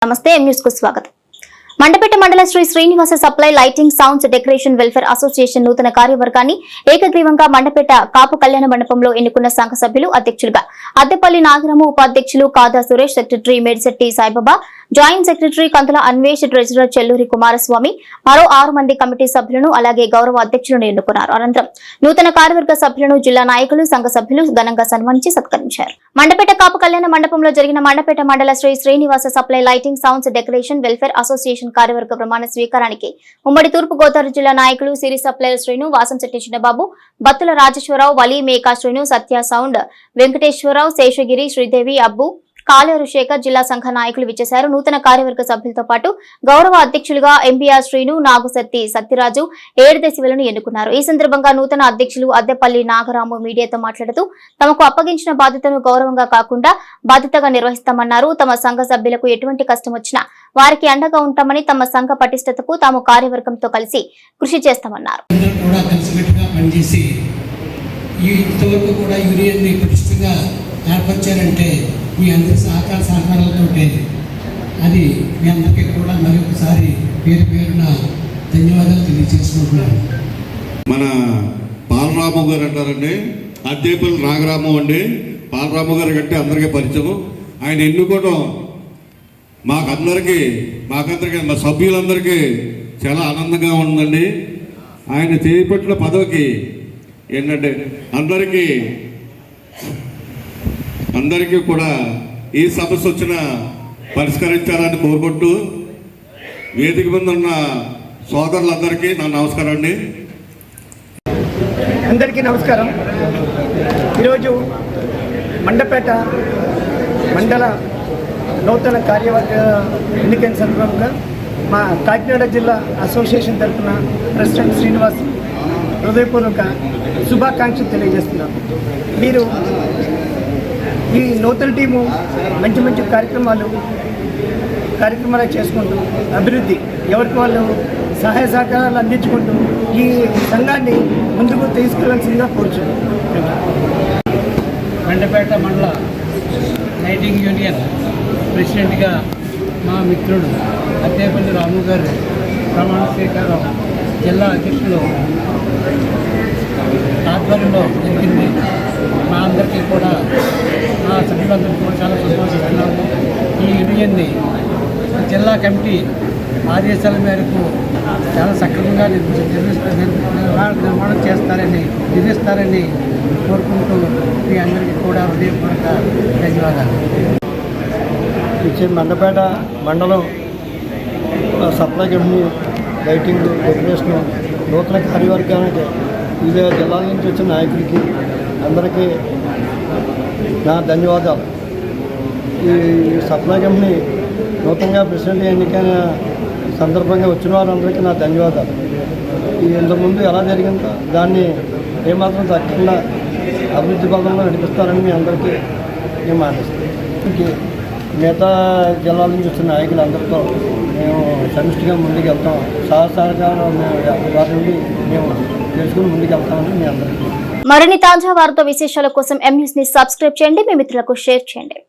నమస్తే M news కు స్వాగతం. మండపేట మండల Sri Srinivasa supply lighting sounds decoration welfare association నూతన కార్యవర్గాన్ని ఏకగ్రీవంగా మండపేట కాపు కళ్యాణ మండపంలో ఎన్నుకున్న సంఘ సభ్యులు అధ్యక్షులుగా అద్దెపల్లి నాగరాము, ఉపాధ్యక్షులు Kada Suresh, secretary Medisetti Saibaba, joint secretary Kandula Anvesh, treasurer Chelluri Kumaraswamy, మరో 6 మంది కమిటీ సభ్యులను అలాగే గౌరవ అధ్యక్షులను ఎన్నుకున్నారు. అనంతరం నూతన కార్యవర్గ సభ్యులను జిల్లా నాయకులు, సంఘ సభ్యులు ఘనంగా సన్మానించి సత్కరించారు. మండపేట కాపు కళ్యాణ మండపంలో జరిగిన మండపేట మండల Sri Srinivasa supply lighting sounds decoration welfare association కార్యవర్గ ప్రమాణ స్వీకారానికి ఉమ్మడి తూర్పు గోదావరి జిల్లా నాయకులు సిరి సప్లైర్ శ్రీను, వాసంశెట్టి చిన్నబాబు, బత్తుల రాజేశ్వరరావు, వలి మేకా శ్రీను, సత్య సౌండ్ వెంకటేశ్వరరావు, శేషగిరి, శ్రీదేవి, అబ్బు, కాలేరు శేఖర్ జిల్లా సంఘ నాయకులు విచ్చేశారు. నూతన కార్యవర్గ సభ్యులతో పాటు గౌరవ అధ్యక్షులుగా ఎంబీఆర్ శ్రీను, నాగుసత్తి సత్యరాజు, ఏడుదశివలను ఎన్నుకున్నారు. ఈ సందర్భంగా నూతన అధ్యక్షులు అద్దెపల్లి నాగరాము మీడియాతో మాట్లాడుతూ తమకు అప్పగించిన బాధ్యతను గౌరవంగా కాకుండా బాధ్యతగా నిర్వహిస్తామన్నారు. తమ సంఘ సభ్యులకు ఎటువంటి కష్టం వచ్చినా వారికి అండగా ఉంటామని, తమ సంఘ పటిష్టతకు తాము కార్యవర్గంతో కలిసి కృషి చేస్తామన్నారు. ఏర్పరిచారంటే మీ అందరి సహకారాలతో అది మీ అందరికీ కూడా మరొకసారి పేరున ధన్యవాదాలు తెలియజేసుకుంటున్నాను. మన పాలరాము గారు అంటారండి, అద్దేపల్లి నాగరాము అండి. పాలరాము గారు కంటే అందరికీ పరిచయం. ఆయన ఎన్నుకోవడం మాకందరికీ మా సభ్యులందరికీ చాలా ఆనందంగా ఉందండి. ఆయన చేపట్టిన పదవికి ఏంటంటే అందరికీ కూడా ఏ సమస్య వచ్చినా పరిష్కరించాలని కోరుకుంటూ వేదిక మీద ఉన్న సోదరులందరికీ నా నమస్కారం అండి. అందరికీ నమస్కారం. ఈరోజు మండపేట మండల నూతన కార్యవర్గ ఎన్నికైన సందర్భంగా మా కాకినాడ జిల్లా అసోసియేషన్ తరఫున ప్రెసిడెంట్ శ్రీనివాస్ హృదయపూర్వక శుభాకాంక్షలు తెలియజేస్తున్నాను. మీరు ఈ నూతన టీము మంచి మంచి కార్యక్రమాలు చేసుకుంటూ అభివృద్ధి ఎవరికి వాళ్ళు సహాయ సహకారాలు అందించుకుంటూ ఈ సంఘాన్ని ముందుకు తీసుకెళ్లాల్సిందిగా కోరుచున్నాను. మండపేట మండల లైటింగ్ యూనియన్ ప్రెసిడెంట్గా మా మిత్రుడు అద్దేపల్లి రాము గారు ప్రమాణ స్వీకారం జిల్లా అధ్యక్షులు ఆధ్వర్యంలో జరిగింది. మా అందరికీ కూడా మా సభ్యులందరికీ కూడా చాలా సంతోషిస్తున్నాము. ఈ యూనియన్ని జిల్లా కమిటీ ఆదేశాల మేరకు చాలా సక్రమంగా నిర్మాణం చేస్తారని నిర్మిస్తారని కోరుకుంటూ మీ అందరికీ కూడా హృదయపూర్వక ధన్యవాదాలు. మండపేట మండలం సప్లై కంపెనీ లైటింగ్ డెకరేషన్ నూతన కార్యవర్గానికి వివిధ జిల్లాల నుంచి వచ్చిన నాయకులకి అందరికీ నా ధన్యవాదాలు. ఈ సప్లై కంపెనీ నూతనంగా ప్రెసిడెంట్ ఎన్నికైన సందర్భంగా వచ్చిన వారందరికీ నా ధన్యవాదాలు. ఈ ఇంతకుముందు ఎలా జరిగిందో దాన్ని ఏమాత్రం తగ్గకుండా అభివృద్ధి పదంలో నడిపిస్తారని మీ అందరికీ నేను మాటిస్తాను. మిగతా జిల్లాల నుంచి వచ్చిన నాయకులందరితో మేము సమిష్టిగా ముందుకు వెళ్తాం. సహకారం వారి నుండి మేము తెలుసుకుని ముందుకు వెళ్తామని మీ అందరికీ. మరిన్ని తాజా వార్తా విశేషాల కోసం ఎం న్యూస్ ని సబ్స్క్రైబ్ చేయండి, మీ మిత్రులకు షేర్ చేయండి.